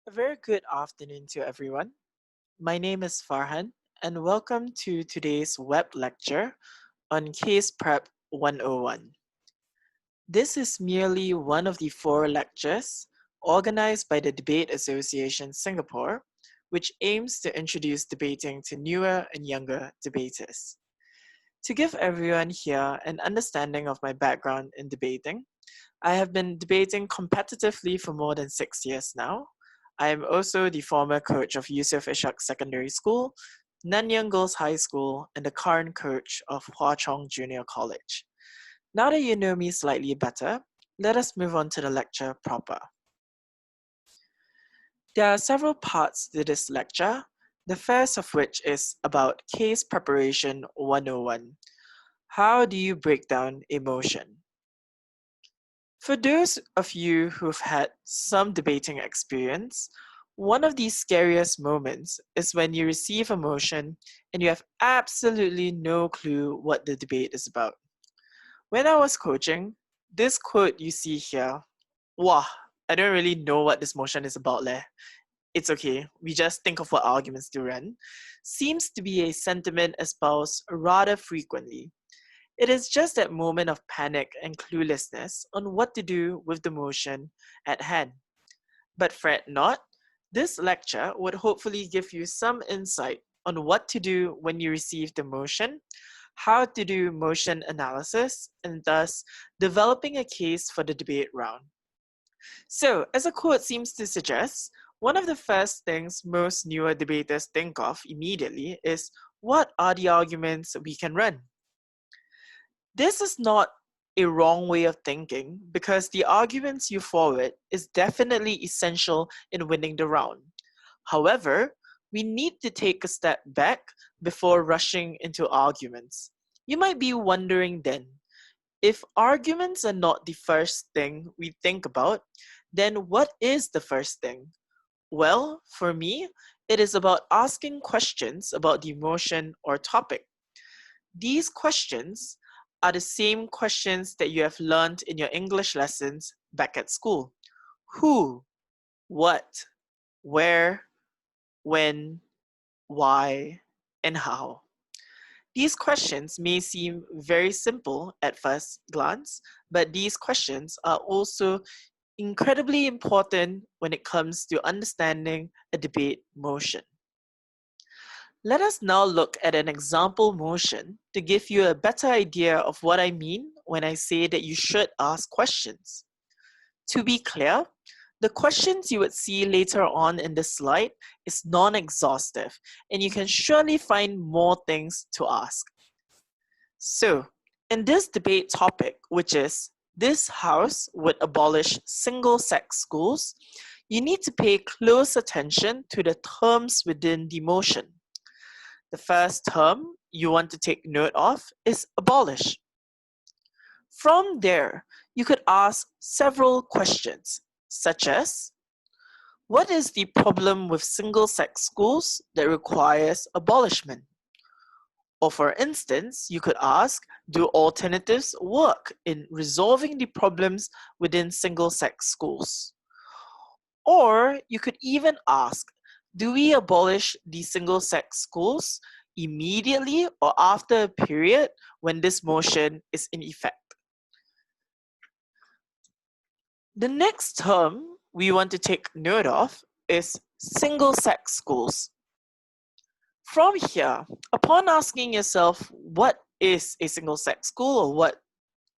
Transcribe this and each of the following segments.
A very good afternoon to everyone. My name is Farhan, and welcome to today's web lecture on Case Prep 101. This is merely one of the four lectures organized by the Debate Association Singapore, which aims to introduce debating to newer and younger debaters. To give everyone here an understanding of my background in debating, I have been debating competitively for more than 6 years now. I am also the former coach of Yusuf Ishak Secondary School, Nanyang Girls High School, and the current coach of Hua Chong Junior College. Now that you know me slightly better, let us move on to the lecture proper. There are several parts to this lecture, the first of which is about Case Preparation 101. How do you break down emotion? For those of you who've had some debating experience, one of the scariest moments is when you receive a motion and you have absolutely no clue what the debate is about. When I was coaching, this quote you see here, "Wah, I don't really know what this motion is about leh. It's okay, we just think of what arguments to run," seems to be a sentiment espoused rather frequently. It is just that moment of panic and cluelessness on what to do with the motion at hand. But fret not, this lecture would hopefully give you some insight on what to do when you receive the motion, how to do motion analysis, and thus developing a case for the debate round. So, as a quote seems to suggest, one of the first things most newer debaters think of immediately is what are the arguments we can run? This is not a wrong way of thinking because the arguments you forward is definitely essential in winning the round. However, we need to take a step back before rushing into arguments. You might be wondering then, if arguments are not the first thing we think about, then what is the first thing? Well, for me, it is about asking questions about the emotion or topic. These questions are the same questions that you have learned in your English lessons back at school. Who, what, where, when, why, and how. These questions may seem very simple at first glance, but these questions are also incredibly important when it comes to understanding a debate motion. Let us now look at an example motion to give you a better idea of what I mean when I say that you should ask questions. To be clear, the questions you would see later on in this slide is non-exhaustive, and you can surely find more things to ask. So, in this debate topic, which is this House would abolish single-sex schools, you need to pay close attention to the terms within the motion. The first term you want to take note of is abolish. From there, you could ask several questions, such as, what is the problem with single-sex schools that requires abolishment? Or for instance, you could ask, do alternatives work in resolving the problems within single-sex schools? Or you could even ask, do we abolish the single-sex schools immediately or after a period when this motion is in effect? The next term we want to take note of is single-sex schools. From here, upon asking yourself what is a single-sex school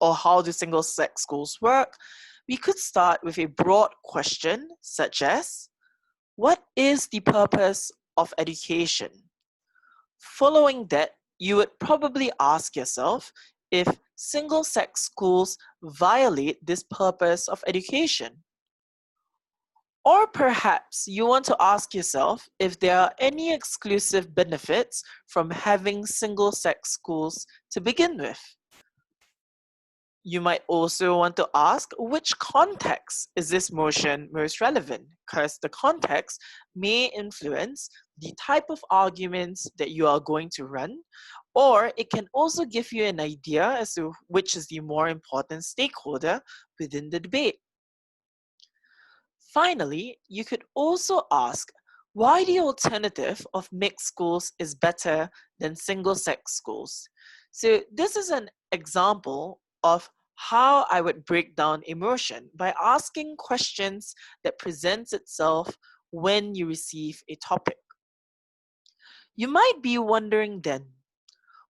or how do single-sex schools work, we could start with a broad question such as, what is the purpose of education? Following that, you would probably ask yourself if single-sex schools violate this purpose of education. Or perhaps you want to ask yourself if there are any exclusive benefits from having single-sex schools to begin with. You might also want to ask which context is this motion most relevant, because the context may influence the type of arguments that you are going to run, or it can also give you an idea as to which is the more important stakeholder within the debate. Finally, you could also ask why the alternative of mixed schools is better than single-sex schools. So this is an example of how I would break down emotion by asking questions that presents itself when you receive a topic. You might be wondering then,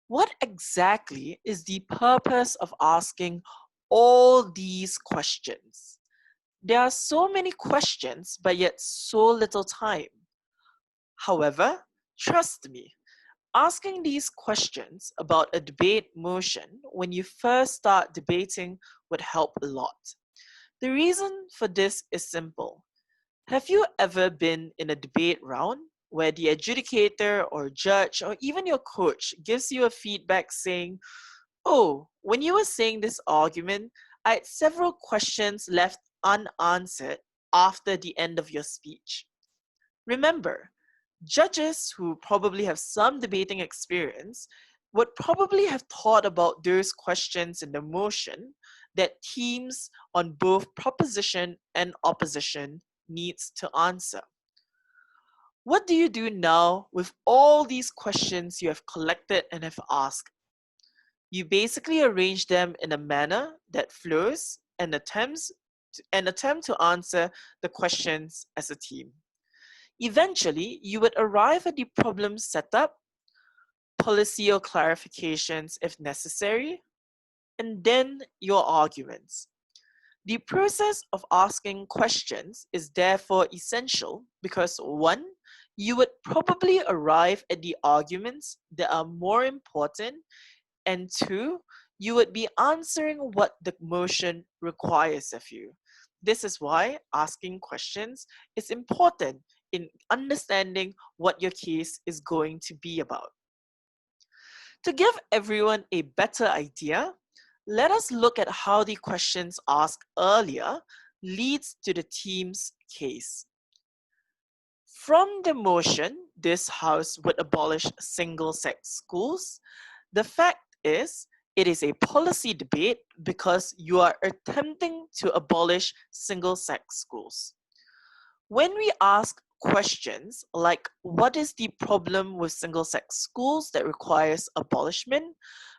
what exactly is the purpose of asking all these questions? There are so many questions, but yet so little time. However, trust me, asking these questions about a debate motion when you first start debating would help a lot. The reason for this is simple. Have you ever been in a debate round where the adjudicator or judge or even your coach gives you a feedback saying, "Oh, when you were saying this argument, I had several questions left unanswered after the end of your speech." Remember, judges who probably have some debating experience would probably have thought about those questions in the motion that teams on both proposition and opposition needs to answer. What do you do now with all these questions you have collected and have asked? You basically arrange them in a manner that flows and attempt to answer the questions as a team. Eventually, you would arrive at the problem setup, policy or clarifications if necessary, and then your arguments. The process of asking questions is therefore essential because 1. You would probably arrive at the arguments that are more important, and 2. You would be answering what the motion requires of you. This is why asking questions is important in understanding what your case is going to be about. To give everyone a better idea, let us look at how the questions asked earlier leads to the team's case. From the motion, this House would abolish single-sex schools, the fact is, it is a policy debate because you are attempting to abolish single-sex schools. When we ask questions like what is the problem with single-sex schools that requires abolishment,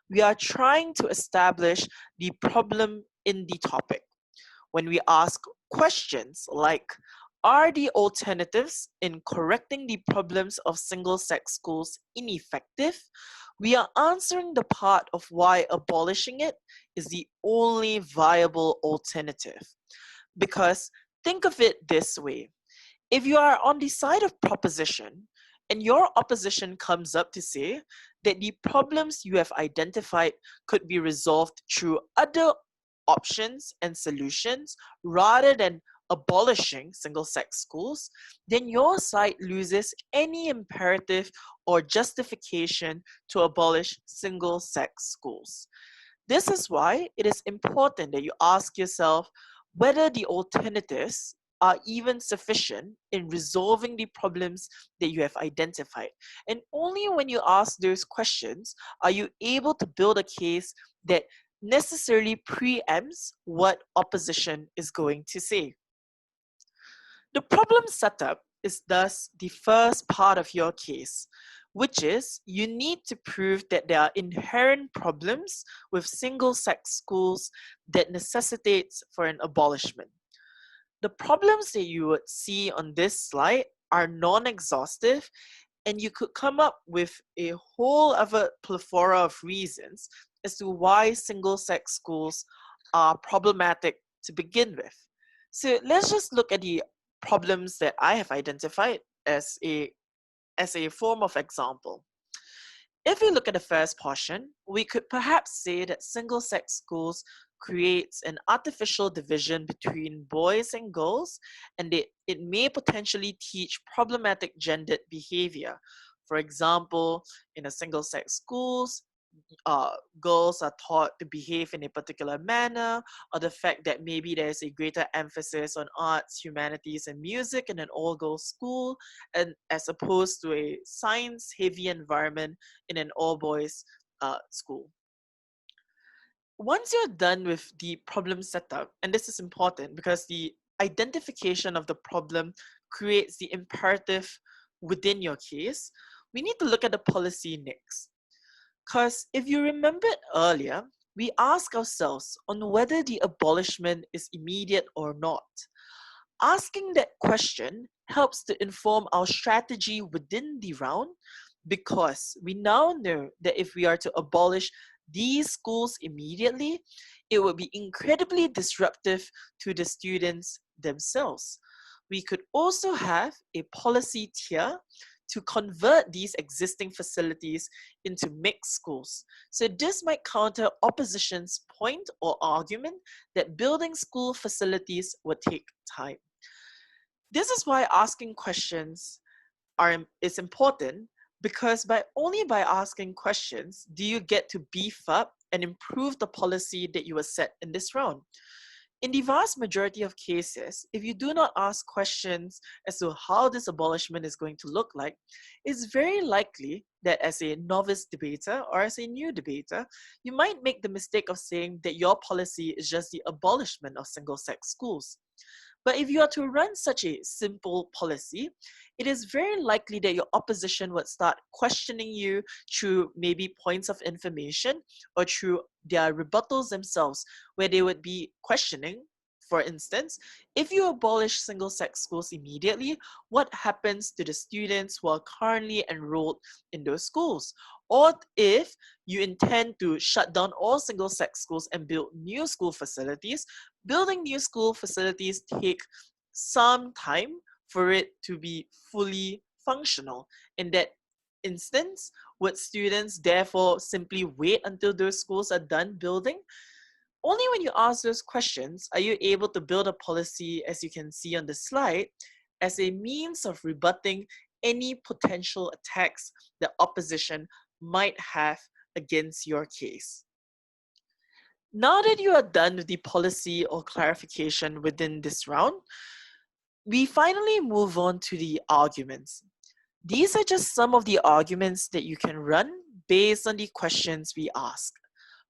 we are trying to establish the problem in the topic. When we ask questions like are the alternatives in correcting the problems of single-sex schools ineffective, we are answering the part of why abolishing it is the only viable alternative. Because think of it this way. If you are on the side of proposition and your opposition comes up to say that the problems you have identified could be resolved through other options and solutions rather than abolishing single-sex schools, then your side loses any imperative or justification to abolish single-sex schools. This is why it is important that you ask yourself whether the alternatives are even sufficient in resolving the problems that you have identified. And only when you ask those questions are you able to build a case that necessarily preempts what opposition is going to say. The problem setup is thus the first part of your case, which is you need to prove that there are inherent problems with single-sex schools that necessitates for an abolishment. The problems that you would see on this slide are non-exhaustive, and you could come up with a whole other plethora of reasons as to why single-sex schools are problematic to begin with. So let's just look at the problems that I have identified as a form of example. If we look at the first portion, we could perhaps say that single-sex schools creates an artificial division between boys and girls, and it may potentially teach problematic gendered behavior. For example, in a single-sex schools, girls are taught to behave in a particular manner, or the fact that maybe there's a greater emphasis on arts, humanities, and music in an all-girls school, and as opposed to a science-heavy environment in an all-boys school. Once you're done with the problem setup, and this is important because the identification of the problem creates the imperative within your case, we need to look at the policy next. Because if you remembered earlier, we ask ourselves on whether the abolishment is immediate or not. Asking that question helps to inform our strategy within the round because we now know that if we are to abolish these schools immediately, it would be incredibly disruptive to the students themselves. We could also have a policy tier to convert these existing facilities into mixed schools. So this might counter opposition's point or argument that building school facilities would take time. This is why asking questions is important because only by asking questions do you get to beef up and improve the policy that you were set in this round. In the vast majority of cases, if you do not ask questions as to how this abolishment is going to look like, it's very likely that as a novice debater or as a new debater, you might make the mistake of saying that your policy is just the abolishment of single-sex schools. But if you are to run such a simple policy, it is very likely that your opposition would start questioning you through maybe points of information or through their rebuttals themselves, where they would be questioning, for instance, if you abolish single-sex schools immediately, what happens to the students who are currently enrolled in those schools? Or if you intend to shut down all single-sex schools and build new school facilities, building new school facilities take some time for it to be fully functional. In that instance, would students therefore simply wait until those schools are done building? Only when you ask those questions are you able to build a policy, as you can see on the slide, as a means of rebutting any potential attacks the opposition might have against your case. Now that you are done with the policy or clarification within this round, we finally move on to the arguments. These are just some of the arguments that you can run based on the questions we ask.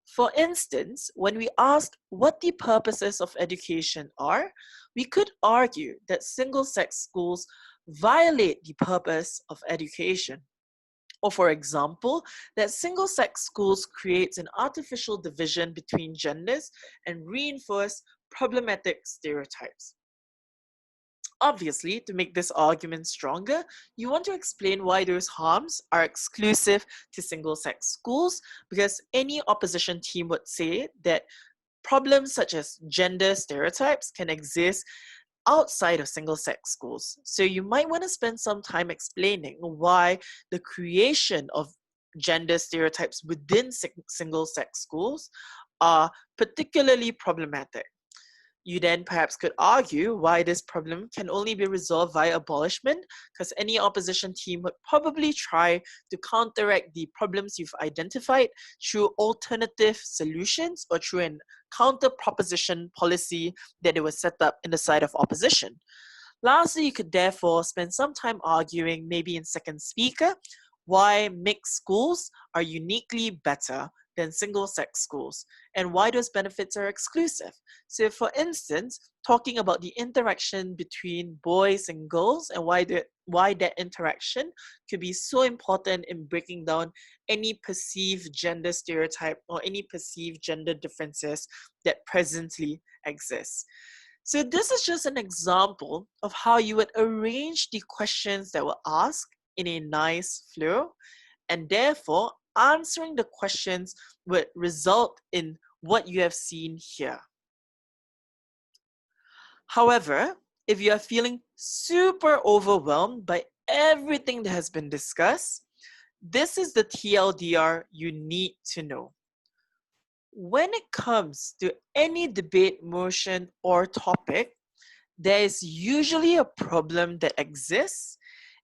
For instance, when we ask what the purposes of education are, we could argue that single-sex schools violate the purpose of education. Or for example, that single-sex schools creates an artificial division between genders and reinforce problematic stereotypes. Obviously, to make this argument stronger, you want to explain why those harms are exclusive to single-sex schools, because any opposition team would say that problems such as gender stereotypes can exist outside of single-sex schools. So you might want to spend some time explaining why the creation of gender stereotypes within single-sex schools are particularly problematic. You then perhaps could argue why this problem can only be resolved via abolishment, because any opposition team would probably try to counteract the problems you've identified through alternative solutions or through an counter proposition policy that it was set up in the side of opposition. Lastly, you could therefore spend some time arguing, maybe in second speaker, why mixed schools are uniquely better than single-sex schools and why those benefits are exclusive. So for instance, talking about the interaction between boys and girls and why that interaction could be so important in breaking down any perceived gender stereotype or any perceived gender differences that presently exist. So this is just an example of how you would arrange the questions that were asked in a nice flow, and therefore answering the questions would result in what you have seen here. However, if you are feeling super overwhelmed by everything that has been discussed, this is the TLDR you need to know. When it comes to any debate motion or topic, there is usually a problem that exists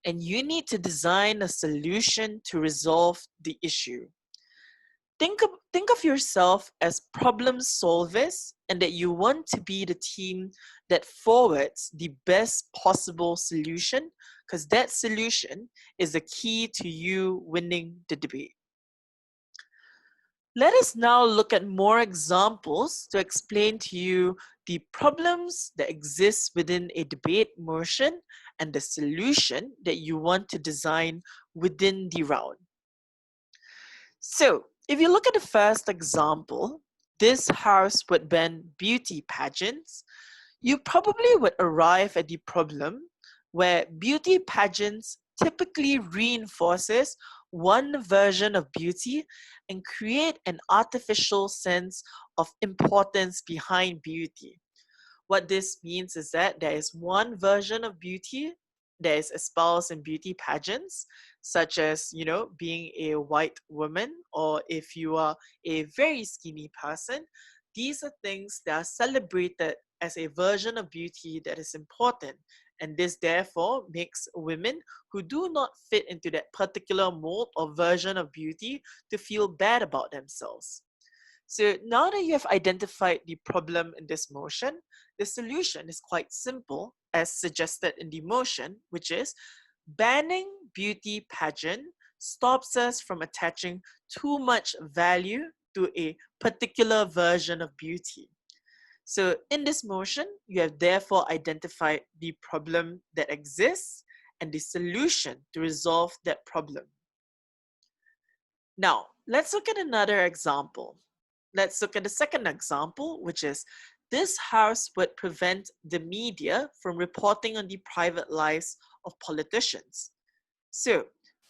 and you need to design a solution to resolve the issue. Think of yourself as problem solvers and that you want to be the team that forwards the best possible solution, because that solution is the key to you winning the debate. Let us now look at more examples to explain to you the problems that exist within a debate motion and the solution that you want to design within the round. So, if you look at the first example, this house would ban beauty pageants, you probably would arrive at the problem where beauty pageants typically reinforces one version of beauty and create an artificial sense of importance behind beauty. What this means is that there is one version of beauty that is espoused in beauty pageants, such as, being a white woman, or if you are a very skinny person. These are things that are celebrated as a version of beauty that is important. And this therefore makes women who do not fit into that particular mold or version of beauty to feel bad about themselves. So now that you have identified the problem in this motion, the solution is quite simple as suggested in the motion, which is banning beauty pageant stops us from attaching too much value to a particular version of beauty. So in this motion, you have therefore identified the problem that exists and the solution to resolve that problem. Now, let's look at another example. Let's look at the second example, which is this house would prevent the media from reporting on the private lives of politicians. So,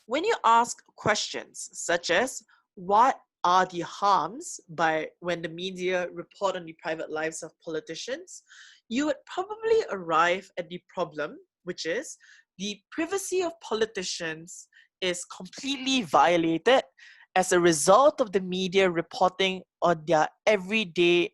when you ask questions such as what are the harms by when the media report on the private lives of politicians, you would probably arrive at the problem, which is the privacy of politicians is completely violated as a result of the media reporting on their everyday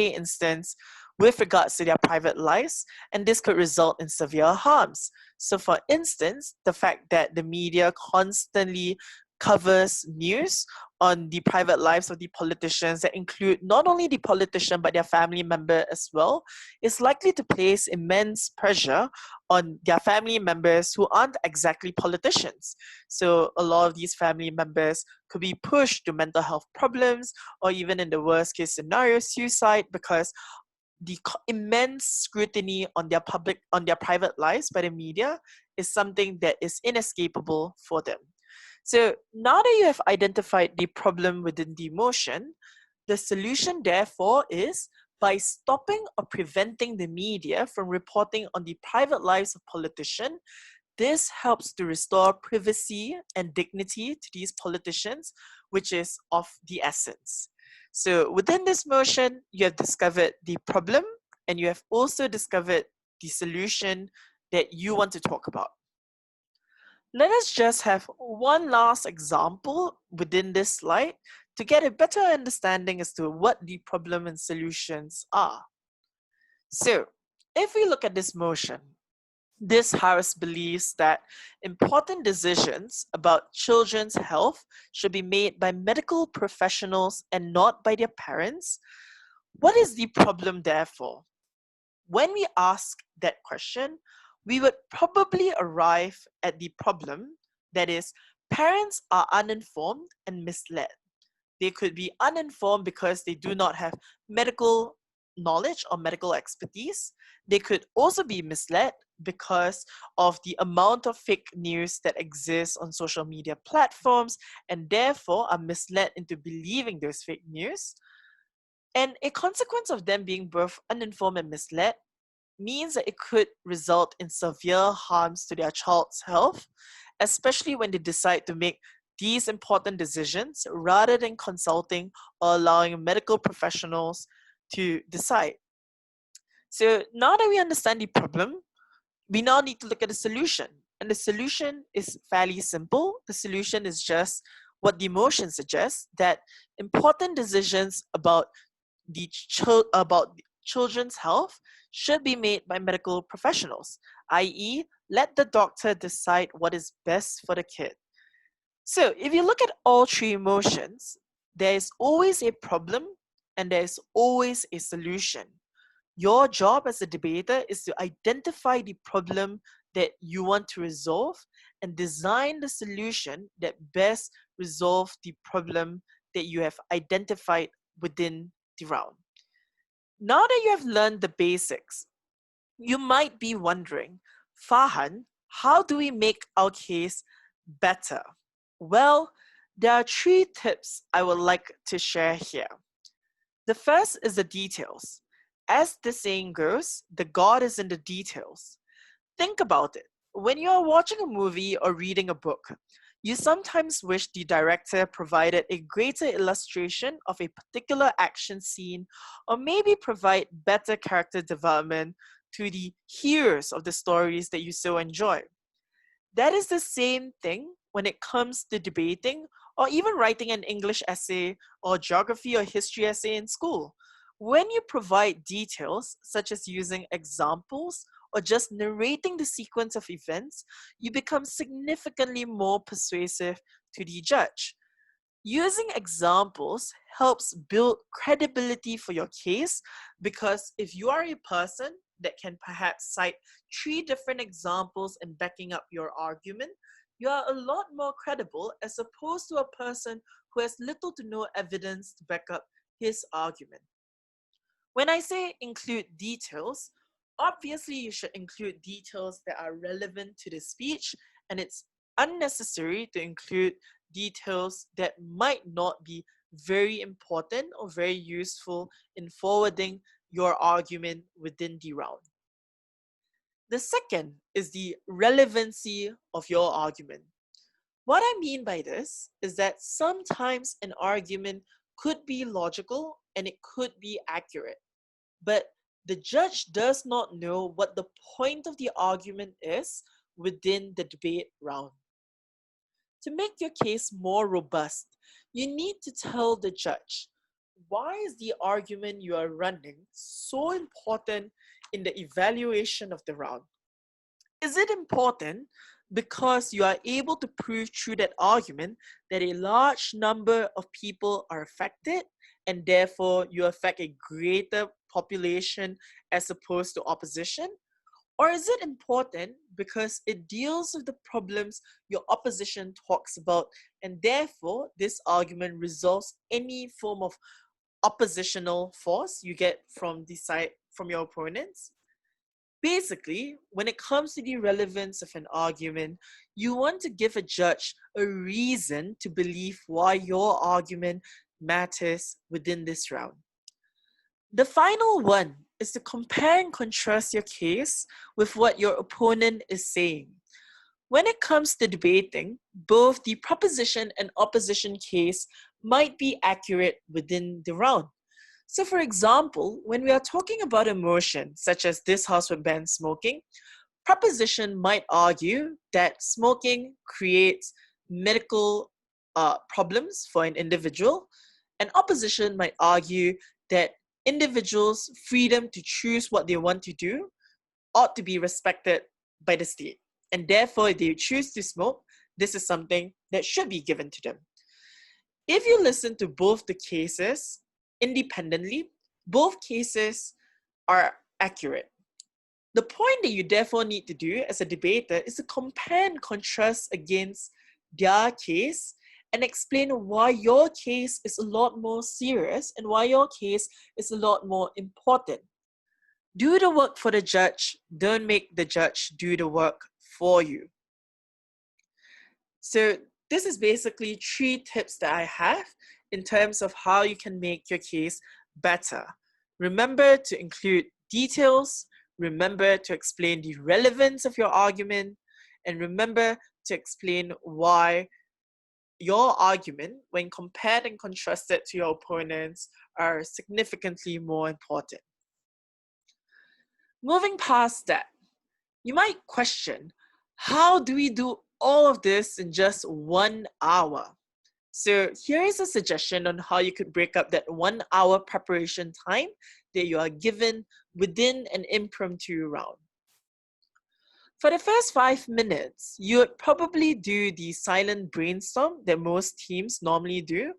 instance with regards to their private lives, and this could result in severe harms. So for instance, the fact that the media constantly covers news on the private lives of the politicians that include not only the politician but their family member as well is likely to place immense pressure on their family members who aren't exactly politicians. So a lot of these family members could be pushed to mental health problems or even in the worst case scenario suicide because the immense scrutiny on their private lives by the media is something that is inescapable for them. So now that you have identified the problem within the motion, the solution therefore is by stopping or preventing the media from reporting on the private lives of politicians. This helps to restore privacy and dignity to these politicians, which is of the essence. So within this motion, you have discovered the problem and you have also discovered the solution that you want to talk about. Let us just have one last example within this slide to get a better understanding as to what the problem and solutions are. So, if we look at this motion, this house believes that important decisions about children's health should be made by medical professionals and not by their parents. What is the problem, therefore? When we ask that question, we would probably arrive at the problem that is, parents are uninformed and misled. They could be uninformed because they do not have medical knowledge or medical expertise. They could also be misled because of the amount of fake news that exists on social media platforms and therefore are misled into believing those fake news. And a consequence of them being both uninformed and misled means that it could result in severe harms to their child's health, especially when they decide to make these important decisions rather than consulting or allowing medical professionals to decide. So now that we understand the problem, we now need to look at the solution. And the solution is fairly simple. The solution is just what the motion suggests, that important decisions about about children's health should be made by medical professionals, i.e., let the doctor decide what is best for the kid. So, if you look at all three motions, there is always a problem and there is always a solution. Your job as a debater is to identify the problem that you want to resolve and design the solution that best resolve the problem that you have identified within the round. Now that you have learned the basics, you might be wondering, Farhan, how do we make our case better? Well, there are 3 tips I would like to share here. The first is the details. As the saying goes, the God is in the details. Think about it. When you are watching a movie or reading a book, you sometimes wish the director provided a greater illustration of a particular action scene, or maybe provide better character development to the heroes of the stories that you so enjoy. That is the same thing when it comes to debating or even writing an English essay or geography or history essay in school. When you provide details, such as using examples or just narrating the sequence of events, you become significantly more persuasive to the judge. Using examples helps build credibility for your case, because if you are a person that can perhaps cite 3 different examples in backing up your argument, you are a lot more credible as opposed to a person who has little to no evidence to back up his argument. When I say include details, obviously you should include details that are relevant to the speech, and it's unnecessary to include details that might not be very important or very useful in forwarding your argument within the round. The second is the relevancy of your argument. What I mean by this is that sometimes an argument could be logical and it could be accurate, but the judge does not know what the point of the argument is within the debate round. To make your case more robust, you need to tell the judge, why is the argument you are running so important in the evaluation of the round? Is it important because you are able to prove through that argument that a large number of people are affected, and therefore you affect a greater population as opposed to opposition? Or is it important because it deals with the problems your opposition talks about, and therefore this argument resolves any form of oppositional force you get from the side from your opponents? Basically, when it comes to the relevance of an argument, you want to give a judge a reason to believe why your argument matters within this round. The final one is to compare and contrast your case with what your opponent is saying. When it comes to debating, both the proposition and opposition case might be accurate within the round. So for example, when we are talking about a motion, such as this House would ban smoking, proposition might argue that smoking creates medical problems for an individual, and opposition might argue that individuals' freedom to choose what they want to do ought to be respected by the state. And therefore, if they choose to smoke, this is something that should be given to them. If you listen to both the cases independently, both cases are accurate. The point that you therefore need to do as a debater is to compare and contrast against their case and explain why your case is a lot more serious and why your case is a lot more important. Do the work for the judge, don't make the judge do the work for you. So this is basically 3 tips that I have in terms of how you can make your case better. Remember to include details, remember to explain the relevance of your argument, and remember to explain why your argument, when compared and contrasted to your opponents, are significantly more important. Moving past that, you might question, how do we do all of this in just 1 hour? So here is a suggestion on how you could break up that 1 hour preparation time that you are given within an impromptu round. For the first 5 minutes, you would probably do the silent brainstorm that most teams normally do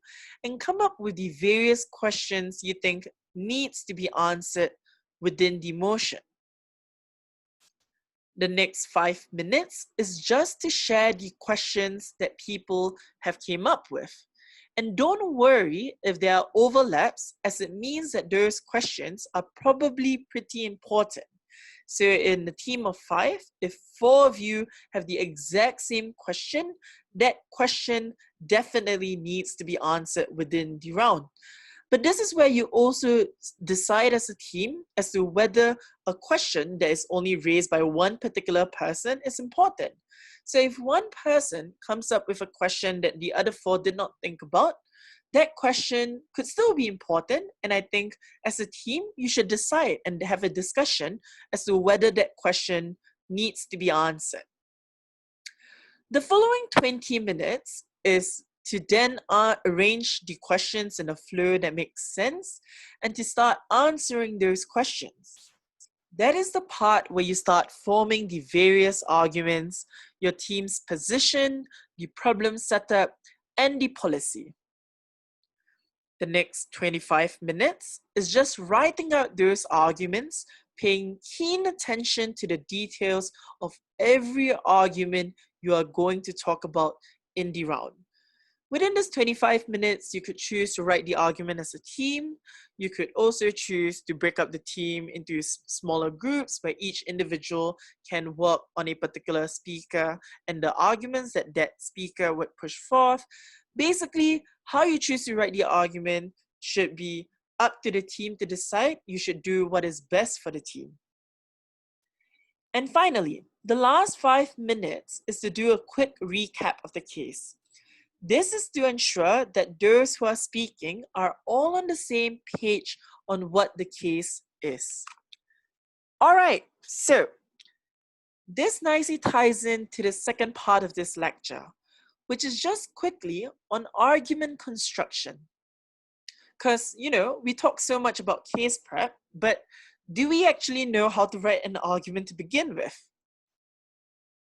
and come up with the various questions you think needs to be answered within the motion. The next 5 minutes is just to share the questions that people have came up with. And don't worry if there are overlaps, as it means that those questions are probably pretty important. So in the team of 5, if 4 of you have the exact same question, that question definitely needs to be answered within the round. But this is where you also decide as a team as to whether a question that is only raised by one particular person is important. So if one person comes up with a question that the other 4 did not think about, that question could still be important. And I think as a team, you should decide and have a discussion as to whether that question needs to be answered. The following 20 minutes is to then arrange the questions in a flow that makes sense and to start answering those questions. That is the part where you start forming the various arguments, your team's position, the problem setup, and the policy. The next 25 minutes is just writing out those arguments, paying keen attention to the details of every argument you are going to talk about in the round. Within this 25 minutes, you could choose to write the argument as a team. You could also choose to break up the team into smaller groups where each individual can work on a particular speaker and the arguments that that speaker would push forth. Basically, how you choose to write the argument should be up to the team to decide. You should do what is best for the team. And finally, the last 5 minutes is to do a quick recap of the case. This is to ensure that those who are speaking are all on the same page on what the case is. All right, so this nicely ties into the second part of this lecture, which is just quickly on argument construction. Because, we talk so much about case prep, but do we actually know how to write an argument to begin with?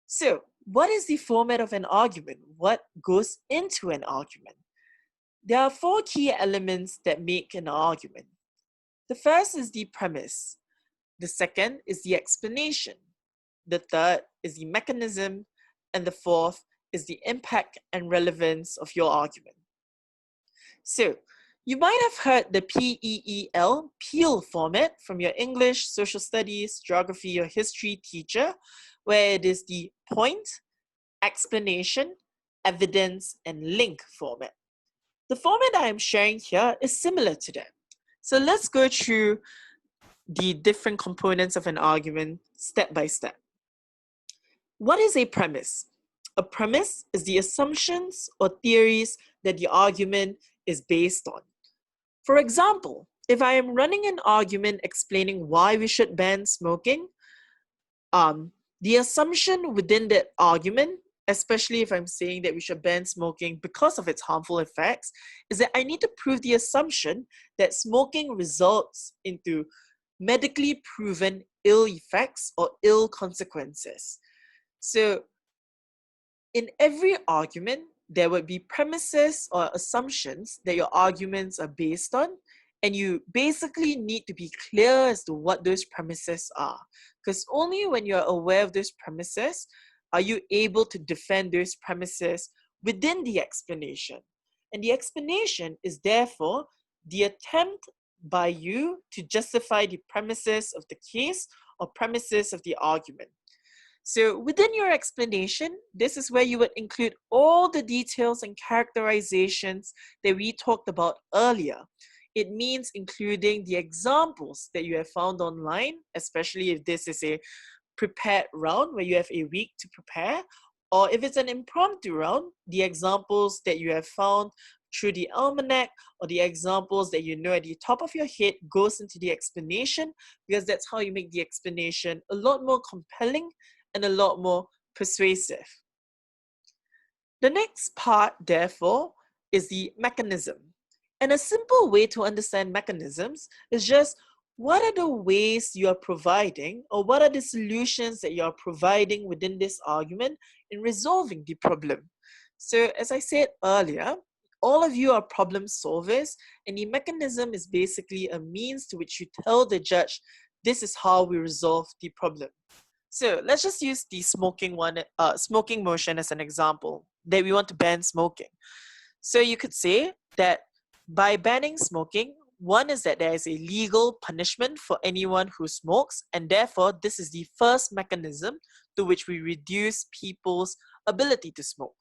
So, what is the format of an argument? What goes into an argument? There are 4 key elements that make an argument. The first is the premise. The second is the explanation. The third is the mechanism. And the fourth is the impact and relevance of your argument. So, you might have heard the PEEL format from your English, social studies, geography, or history teacher, where it is the point, explanation, evidence, and link format. The format I am sharing here is similar to that. So let's go through the different components of an argument step by step. What is a premise? A premise is the assumptions or theories that the argument is based on. For example, if I am running an argument explaining why we should ban smoking, the assumption within that argument, especially if I'm saying that we should ban smoking because of its harmful effects, is that I need to prove the assumption that smoking results into medically proven ill effects or ill consequences. So in every argument, there would be premises or assumptions that your arguments are based on, and you basically need to be clear as to what those premises are. Because only when you're aware of those premises are you able to defend those premises within the explanation. And the explanation is therefore the attempt by you to justify the premises of the case or premises of the argument. So within your explanation, this is where you would include all the details and characterizations that we talked about earlier. It means including the examples that you have found online, especially if this is a prepared round where you have a week to prepare, or if it's an impromptu round, the examples that you have found through the almanac or the examples that you know at the top of your head goes into the explanation, because that's how you make the explanation a lot more compelling and a lot more persuasive. The next part, therefore, is the mechanism. And a simple way to understand mechanisms is just what are the ways you are providing, or what are the solutions that you are providing within this argument in resolving the problem. So as I said earlier, all of you are problem solvers, and the mechanism is basically a means to which you tell the judge, this is how we resolve the problem. So let's just use the smoking motion as an example, that we want to ban smoking. So you could say that by banning smoking, one is that there is a legal punishment for anyone who smokes, and therefore this is the first mechanism to which we reduce people's ability to smoke.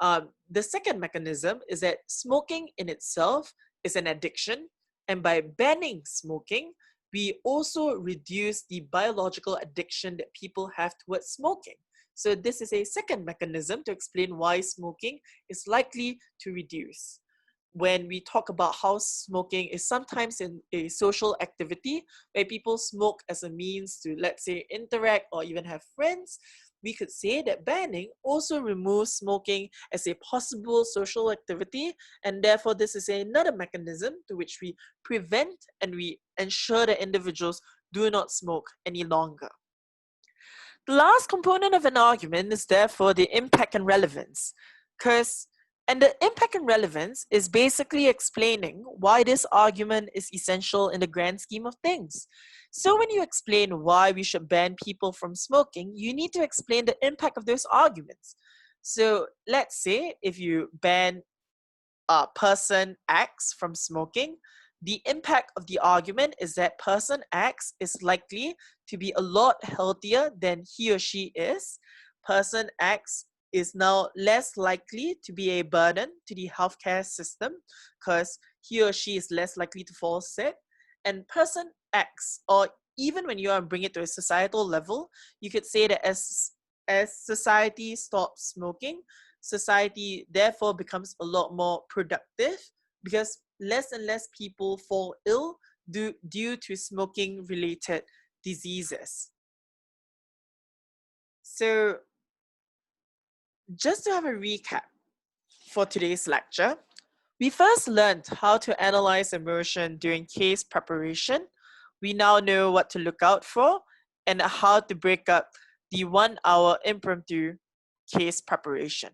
The second mechanism is that smoking in itself is an addiction, and by banning smoking, we also reduce the biological addiction that people have towards smoking. So this is a second mechanism to explain why smoking is likely to reduce. When we talk about how smoking is sometimes in a social activity where people smoke as a means to, let's say, interact or even have friends, we could say that banning also removes smoking as a possible social activity, and therefore this is another mechanism to which we prevent and we ensure that individuals do not smoke any longer. The last component of an argument is therefore the impact and relevance. And the impact and relevance is basically explaining why this argument is essential in the grand scheme of things. So when you explain why we should ban people from smoking, you need to explain the impact of those arguments. So let's say if you ban person X from smoking, the impact of the argument is that person X is likely to be a lot healthier than he or she is. Person X is now less likely to be a burden to the healthcare system because he or she is less likely to fall sick. And person X, or even when you bring it to a societal level, you could say that as society stops smoking, society therefore becomes a lot more productive because less and less people fall ill due to smoking related diseases. So just to have a recap for today's lecture, we first learned how to analyze emotion during case preparation. We now know what to look out for and how to break up the 1 hour impromptu case preparation.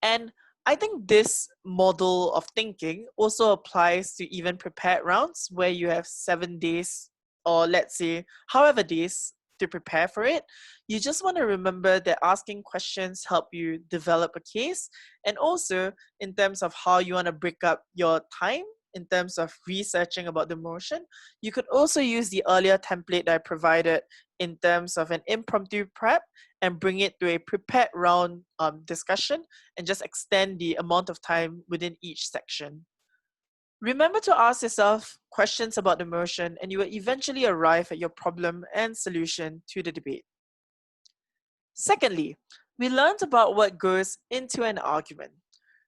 And I think this model of thinking also applies to even prepared rounds where you have 7 days, or let's say however days to prepare for it. You just want to remember that asking questions help you develop a case, and also in terms of how you want to break up your time in terms of researching about the motion, you could also use the earlier template that I provided in terms of an impromptu prep and bring it to a prepared round discussion and just extend the amount of time within each section. Remember to ask yourself questions about the motion and you will eventually arrive at your problem and solution to the debate. Secondly, we learned about what goes into an argument.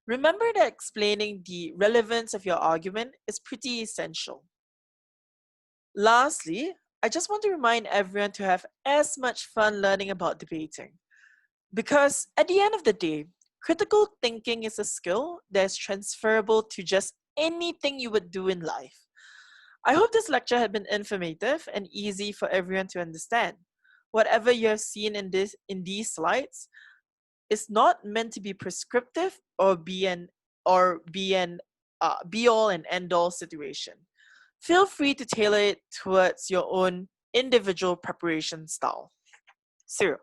Remember that explaining the relevance of your argument is pretty essential. Lastly, I just want to remind everyone to have as much fun learning about debating. Because at the end of the day, critical thinking is a skill that is transferable to just anything you would do in life. I hope this lecture had been informative and easy for everyone to understand. Whatever you have seen in these slides is not meant to be prescriptive or be an be all and end all situation. Feel free to tailor it towards your own individual preparation style. So,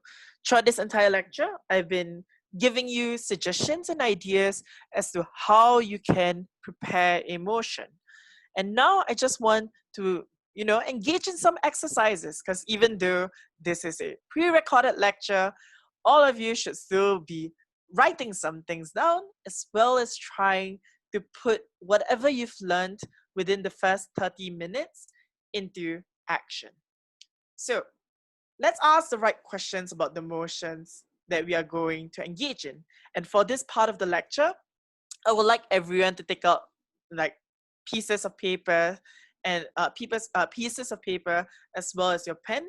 throughout this entire lecture, I've been giving you suggestions and ideas as to how you can prepare a motion. And now I just want to, engage in some exercises because even though this is a pre-recorded lecture, all of you should still be writing some things down as well as trying to put whatever you've learned within the first 30 minutes into action. So let's ask the right questions about the motions that we are going to engage in. And for this part of the lecture, I would like everyone to take out like pieces of paper and pieces of paper as well as your pen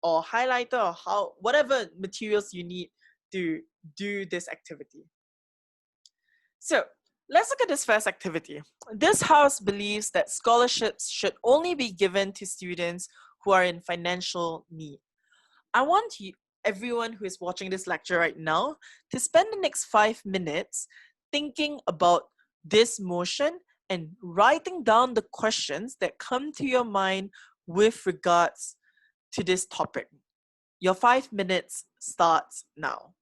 or highlighter or whatever materials you need to do this activity. So let's look at this first activity. This house believes that scholarships should only be given to students who are in financial need. I want everyone who is watching this lecture right now to spend the next 5 minutes thinking about this motion and writing down the questions that come to your mind with regards to this topic. Your 5 minutes starts now.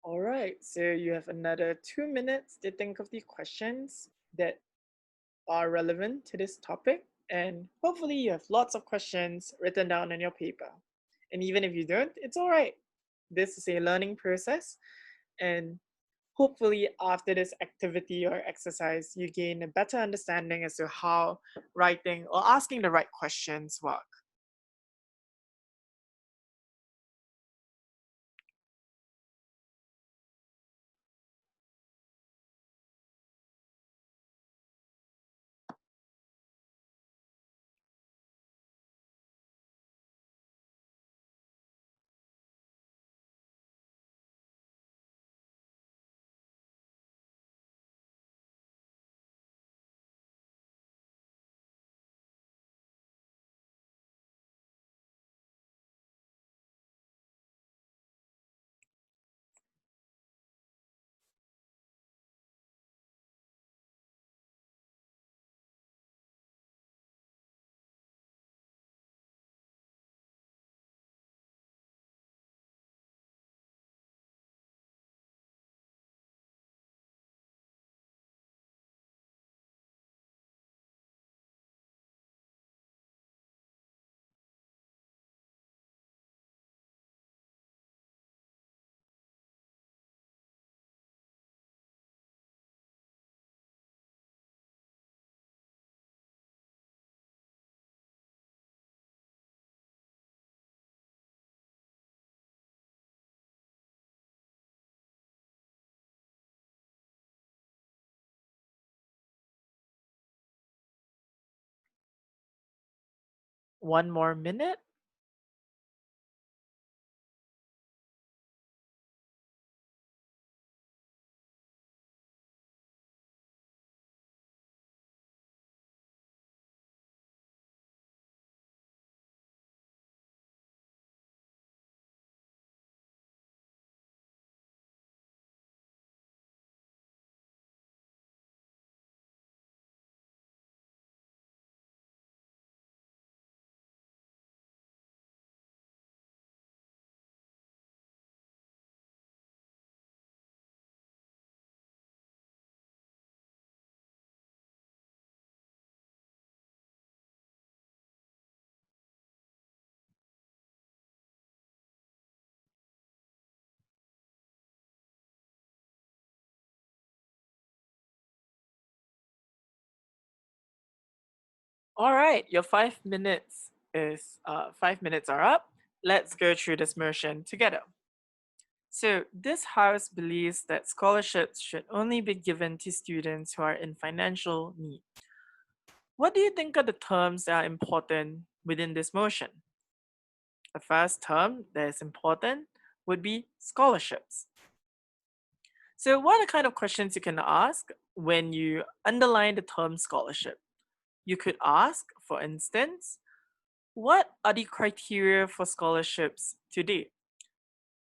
All right, so you have another 2 minutes to think of the questions that are relevant to this topic, and hopefully, you have lots of questions written down on your paper. And even if you don't, it's all right. This is a learning process, and hopefully, after this activity or exercise, you gain a better understanding as to how writing or asking the right questions work. One more minute. All right, your 5 minutes are up. Let's go through this motion together. So, this house believes that scholarships should only be given to students who are in financial need. What do you think are the terms that are important within this motion? The first term that is important would be scholarships. So, what are the kind of questions you can ask when you underline the term scholarship? You could ask, for instance, what are the criteria for scholarships today?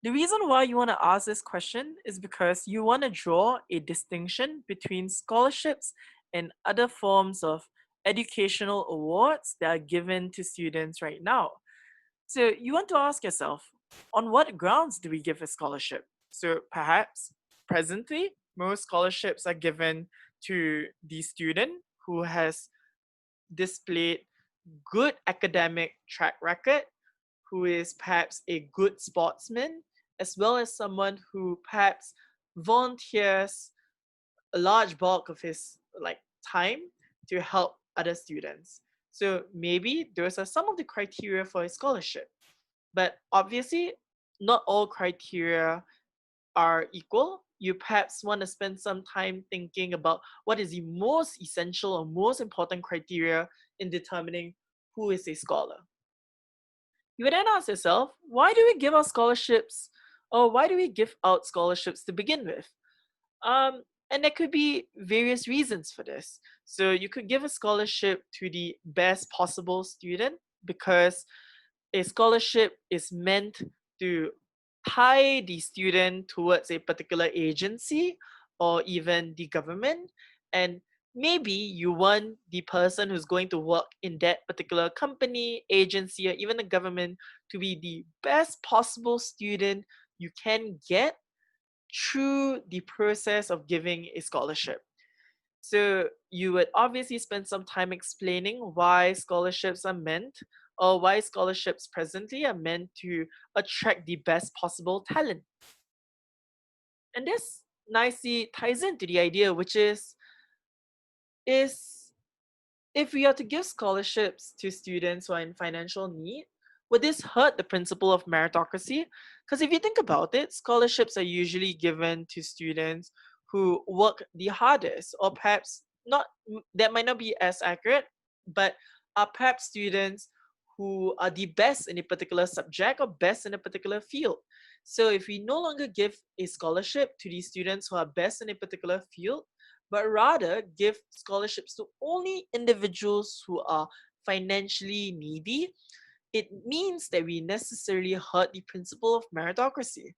The reason why you want to ask this question is because you want to draw a distinction between scholarships and other forms of educational awards that are given to students right now. So you want to ask yourself, on what grounds do we give a scholarship? So perhaps presently, most scholarships are given to the student who has displayed good academic track record, who is perhaps a good sportsman, as well as someone who perhaps volunteers a large bulk of his time to help other students. So maybe those are some of the criteria for a scholarship. But obviously, not all criteria are equal. You perhaps want to spend some time thinking about what is the most essential or most important criteria in determining who is a scholar. You would then ask yourself, why do we give out scholarships, or why do we give out scholarships to begin with? And there could be various reasons for this. So you could give a scholarship to the best possible student because a scholarship is meant to tie the student towards a particular agency or even the government. And maybe you want the person who's going to work in that particular company, agency, or even the government to be the best possible student you can get through the process of giving a scholarship. So you would obviously spend some time explaining why scholarships are meant, or why scholarships presently are meant to attract the best possible talent. And this nicely ties into the idea, which is if we are to give scholarships to students who are in financial need, would this hurt the principle of meritocracy? Because if you think about it, scholarships are usually given to students who work the hardest, or perhaps not, that might not be as accurate, but are perhaps students who are the best in a particular subject or best in a particular field. So if we no longer give a scholarship to these students who are best in a particular field, but rather give scholarships to only individuals who are financially needy, it means that we necessarily hurt the principle of meritocracy.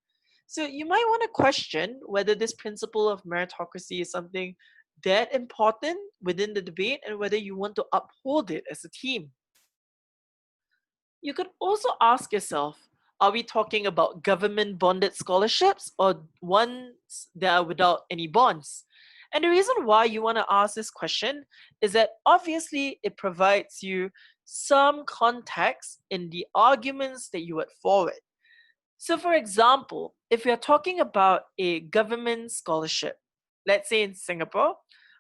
So you might want to question whether this principle of meritocracy is something that important within the debate and whether you want to uphold it as a team. You could also ask yourself, are we talking about government bonded scholarships or ones that are without any bonds? And the reason why you want to ask this question is that obviously it provides you some context in the arguments that you would forward. So, for example, if we are talking about a government scholarship, let's say in Singapore,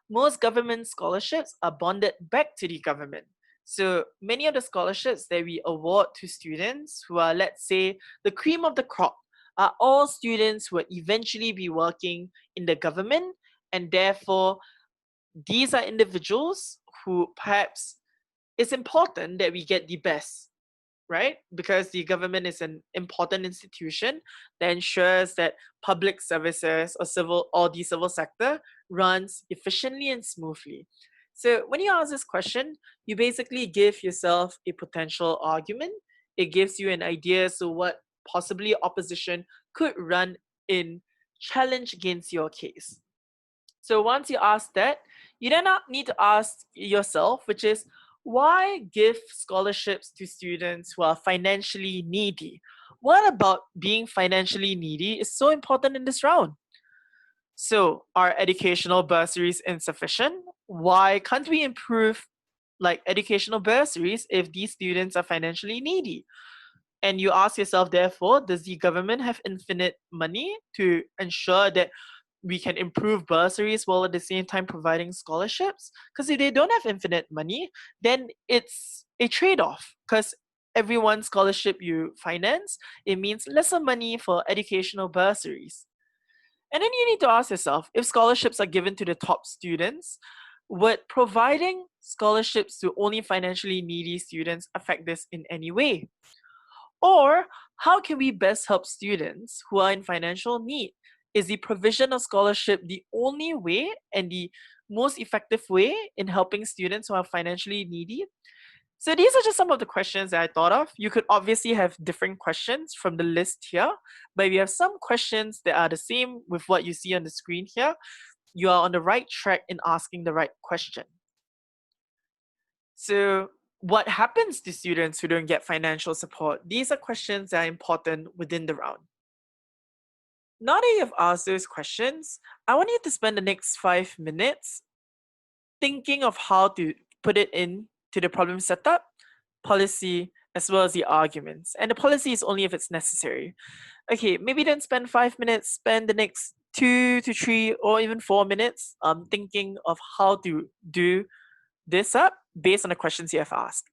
most government scholarships are bonded back to the government. So, many of the scholarships that we award to students who are, let's say, the cream of the crop, are all students who will eventually be working in the government, and therefore, these are individuals who perhaps it's important that we get the best, right? Because the government is an important institution that ensures that public services or the civil sector runs efficiently and smoothly. So when you ask this question, you basically give yourself a potential argument. It gives you an idea as to what possibly opposition could run in challenge against your case. So once you ask that, you then need to ask yourself, which is why give scholarships to students who are financially needy? What about being financially needy is so important in this round? So, are educational bursaries insufficient? Why can't we improve like educational bursaries if these students are financially needy? And you ask yourself, therefore, does the government have infinite money to ensure that we can improve bursaries while at the same time providing scholarships? Because if they don't have infinite money, then it's a trade off. Because every one scholarship you finance, it means lesser money for educational bursaries. And then you need to ask yourself, if scholarships are given to the top students, would providing scholarships to only financially needy students affect this in any way? Or how can we best help students who are in financial need? Is the provision of scholarship the only way and the most effective way in helping students who are financially needy? So these are just some of the questions that I thought of. You could obviously have different questions from the list here, but we have some questions that are the same with what you see on the screen here. You are on the right track in asking the right question. So, what happens to students who don't get financial support? These are questions that are important within the round. Now that you've asked those questions, I want you to spend the next 5 minutes thinking of how to put it in to the problem setup, policy, as well as the arguments. And the policy is only if it's necessary. Okay, maybe don't spend 5 minutes, spend the next 2 to 3 or even 4 minutes thinking of how to do this up based on the questions you have asked.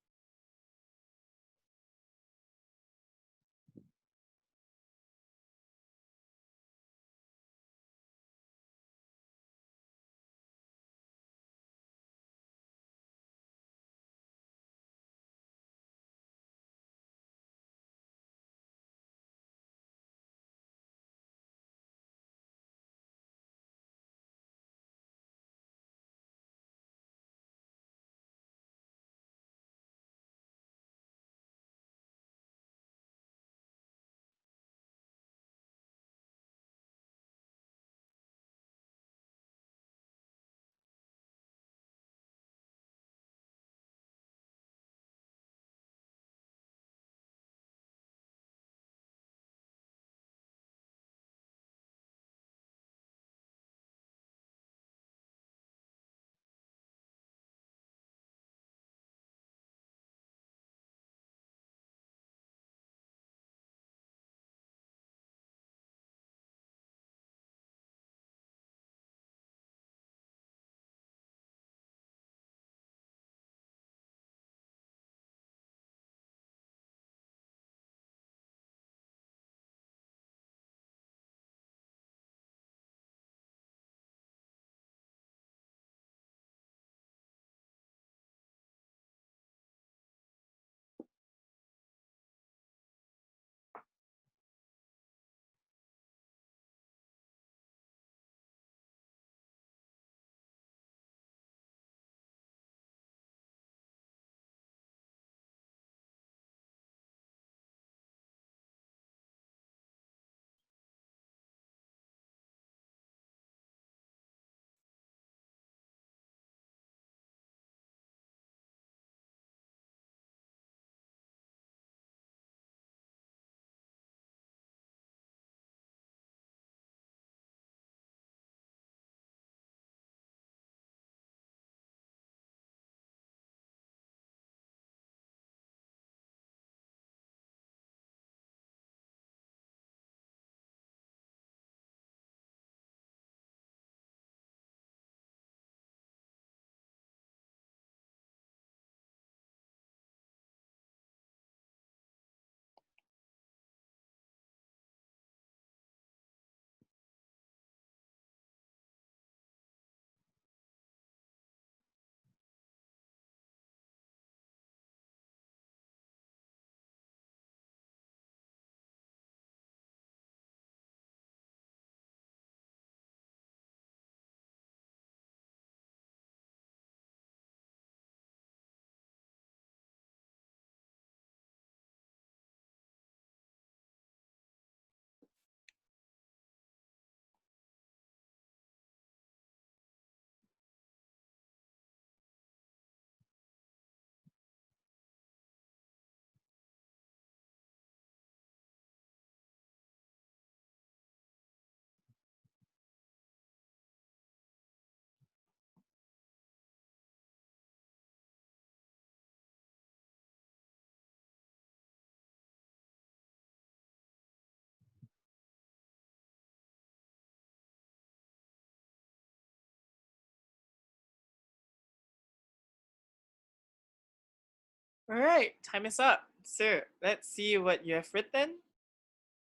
Alright, time is up. So let's see what you have written.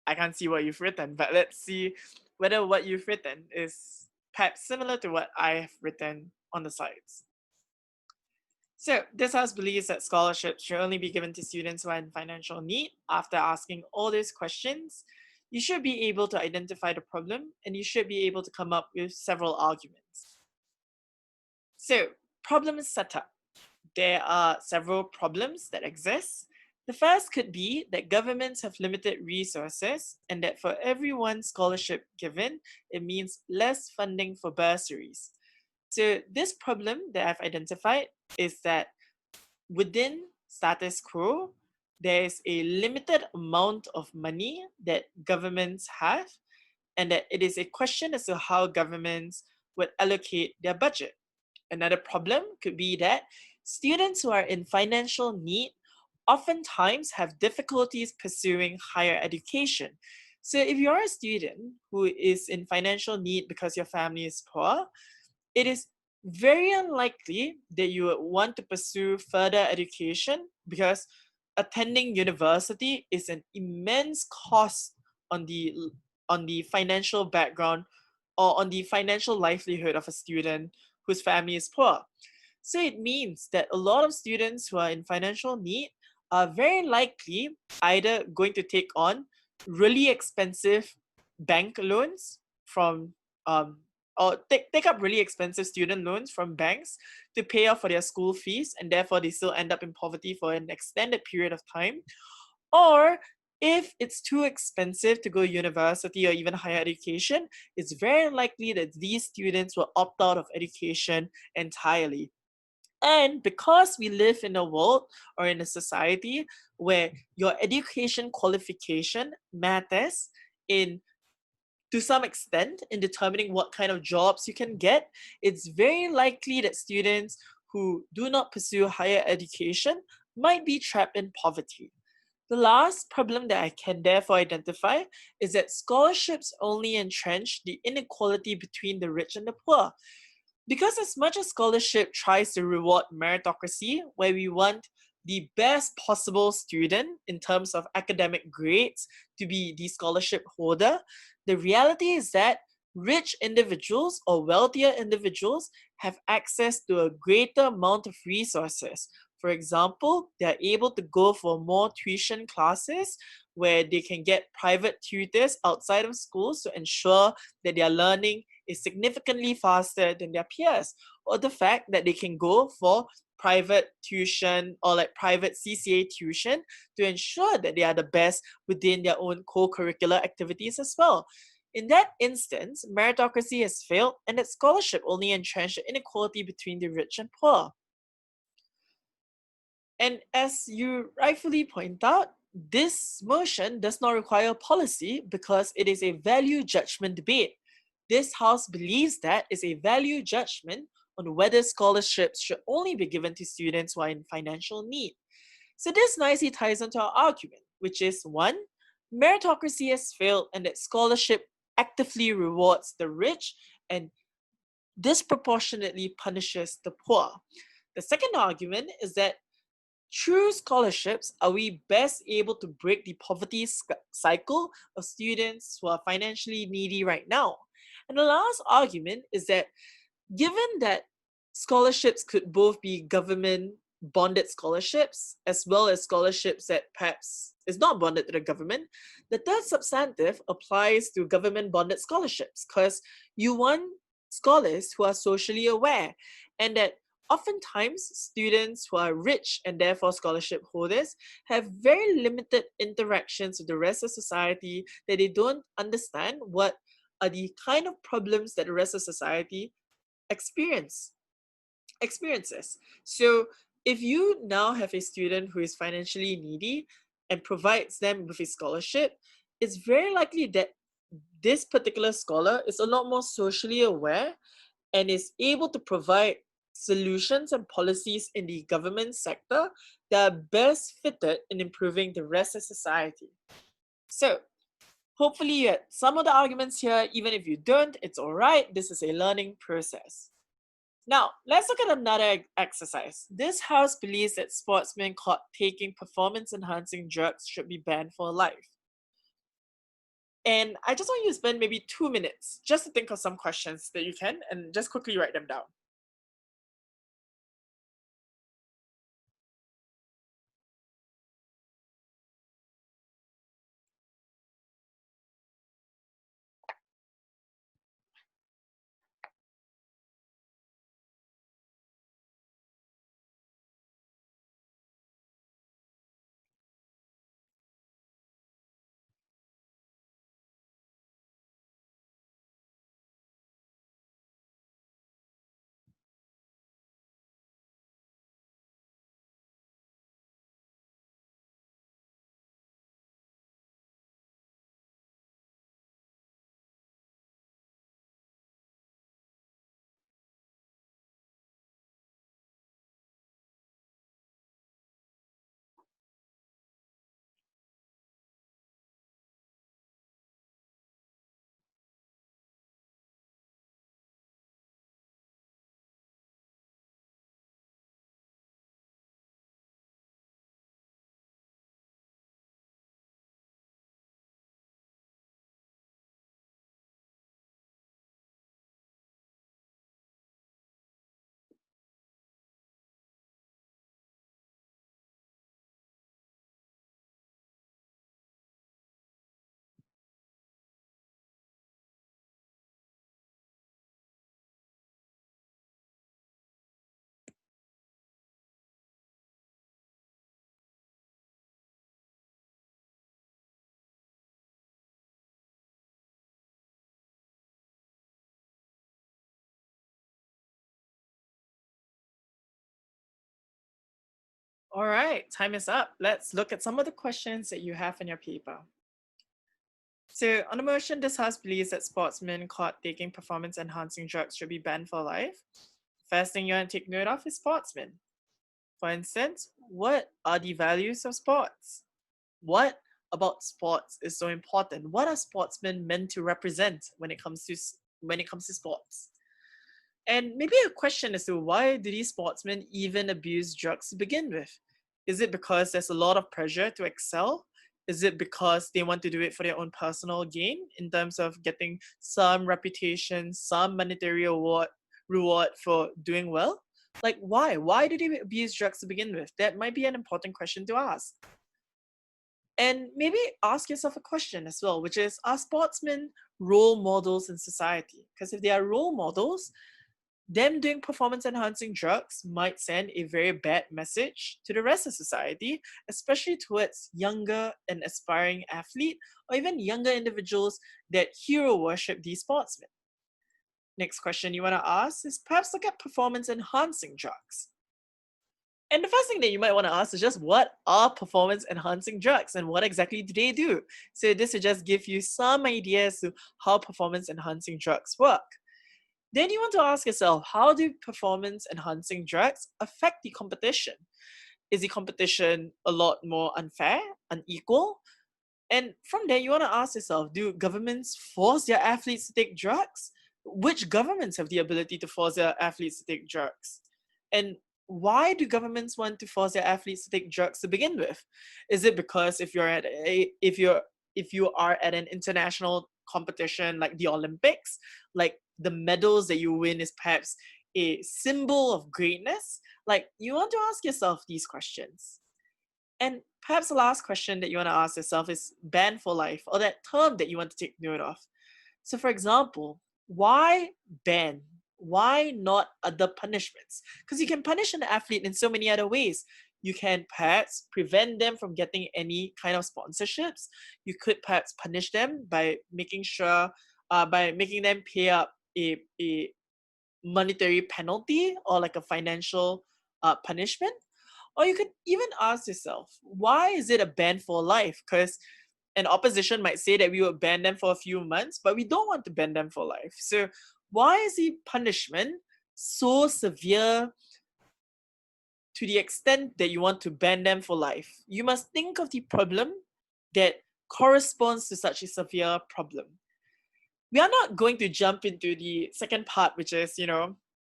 I can't see what you've written, but let's see whether what you've written is perhaps similar to what I have written on the slides. So, this house believes that scholarships should only be given to students who are in financial need. After asking all these questions, you should be able to identify the problem and you should be able to come up with several arguments. So, problem setup. There are several problems that exist. The first could be that governments have limited resources and that for every one scholarship given, it means less funding for bursaries. So, this problem that I've identified is that within status quo, there is a limited amount of money that governments have, and that it is a question as to how governments would allocate their budget. Another problem could be that students who are in financial need oftentimes have difficulties pursuing higher education. So, if you're a student who is in financial need because your family is poor, it is very unlikely that you would want to pursue further education because attending university is an immense cost on the on the financial background or on the financial livelihood of a student whose family is poor. So it means that a lot of students who are in financial need are very likely either going to take on really expensive bank loans from or take up really expensive student loans from banks to pay off for their school fees, and therefore they still end up in poverty for an extended period of time. Or if it's too expensive to go to university or even higher education, it's very likely that these students will opt out of education entirely. And because we live in a world or in a society where your education qualification matters in to some extent in determining what kind of jobs you can get, it's very likely that students who do not pursue higher education might be trapped in poverty. The last problem that I can therefore identify is that scholarships only entrench the inequality between the rich and the poor. Because as much as scholarship tries to reward meritocracy, where we want the best possible student in terms of academic grades to be the scholarship holder, the reality is that rich individuals or wealthier individuals have access to a greater amount of resources. For example, they are able to go for more tuition classes where they can get private tutors outside of schools to ensure that their learning is significantly faster than their peers, or the fact that they can go for private tuition or like private CCA tuition to ensure that they are the best within their own co-curricular activities as well. In that instance, meritocracy has failed and that scholarship only entrenched the inequality between the rich and poor. And as you rightfully point out, this motion does not require policy because it is a value judgment debate. This House believes that is a value judgment on whether scholarships should only be given to students who are in financial need. So this nicely ties into our argument, which is one, meritocracy has failed and that scholarship actively rewards the rich and disproportionately punishes the poor. The second argument is that through scholarships, are we best able to break the poverty cycle of students who are financially needy right now? And the last argument is that given that scholarships could both be government bonded scholarships as well as scholarships that perhaps is not bonded to the government, the third substantive applies to government bonded scholarships because you want scholars who are socially aware, and that oftentimes students who are rich and therefore scholarship holders have very limited interactions with the rest of society, that they don't understand what are the kind of problems that the rest of society experience experiences. So if you now have a student who is financially needy and provides them with a scholarship, it's very likely that this particular scholar is a lot more socially aware and is able to provide solutions and policies in the government sector that are best fitted in improving the rest of society. So hopefully you had some of the arguments here. Even if you don't, it's all right. This is a learning process. Now, let's look at another exercise. This house believes that sportsmen caught taking performance enhancing drugs should be banned for life. And I just want you to spend maybe 2 minutes just to think of some questions that you can and just quickly write them down. All right, time is up. Let's look at some of the questions that you have in your paper. So, on the motion, this House believes that sportsmen caught taking performance enhancing drugs should be banned for life. First thing you want to take note of is sportsmen. For instance, what are the values of sports? What about sports is so important? What are sportsmen meant to represent when it comes to sports? And maybe a question as to why do these sportsmen even abuse drugs to begin with? Is it because there's a lot of pressure to excel? Is it because they want to do it for their own personal gain in terms of getting some reputation, some monetary reward for doing well? Like why? Why do they abuse drugs to begin with? That might be an important question to ask. And maybe ask yourself a question as well, which is, are sportsmen role models in society? Because if they are role models, them doing performance enhancing drugs might send a very bad message to the rest of society, especially towards younger and aspiring athlete or even younger individuals that hero worship these sportsmen. Next question you want to ask is perhaps look at performance enhancing drugs. And the first thing that you might want to ask is just what are performance enhancing drugs and what exactly do they do? So this will just give you some ideas to how performance enhancing drugs work. Then you want to ask yourself, how do performance enhancing drugs affect the competition? Is the competition a lot more unfair, unequal? And from there, you want to ask yourself, do governments force their athletes to take drugs? Which governments have the ability to force their athletes to take drugs? And why do governments want to force their athletes to take drugs to begin with? Is it because if you are at an international competition like the Olympics, like the medals that you win is perhaps a symbol of greatness? Like you want to ask yourself these questions. And perhaps the last question that you want to ask yourself is ban for life, or that term that you want to take note of. So, for example, why ban? Why not other punishments? Because you can punish an athlete in so many other ways. You can perhaps prevent them from getting any kind of sponsorships. You could perhaps punish them by making them pay up a monetary penalty or like a financial punishment. Or you could even ask yourself, why is it a ban for life? Because an opposition might say that we would ban them for a few months, but we don't want to ban them for life. So why is the punishment so severe to the extent that you want to ban them for life? You must think of the problem that corresponds to such a severe problem. We are not going to jump into the second part, which is,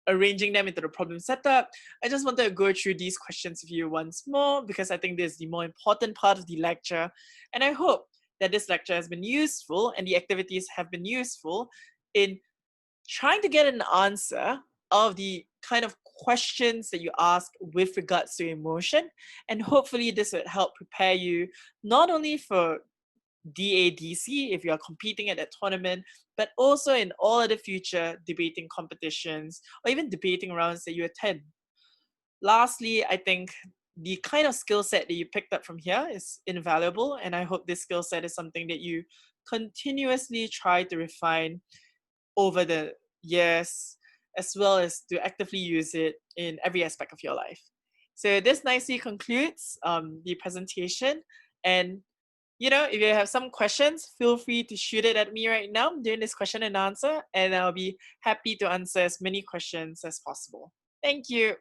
arranging them into the problem setup, I just wanted to go through these questions with you once more because I think this is the more important part of the lecture. And I hope that this lecture has been useful and the activities have been useful in trying to get an answer of the kind of questions that you ask with regards to emotion. And hopefully this would help prepare you not only for DADC if you are competing at that tournament, but also in all other future debating competitions or even debating rounds that you attend. Lastly, I think the kind of skill set that you picked up from here is invaluable, and I hope this skill set is something that you continuously try to refine over the years, as well as to actively use it in every aspect of your life. So this nicely concludes the presentation. And if you have some questions, feel free to shoot it at me right now during this question and answer, and I'll be happy to answer as many questions as possible. Thank you.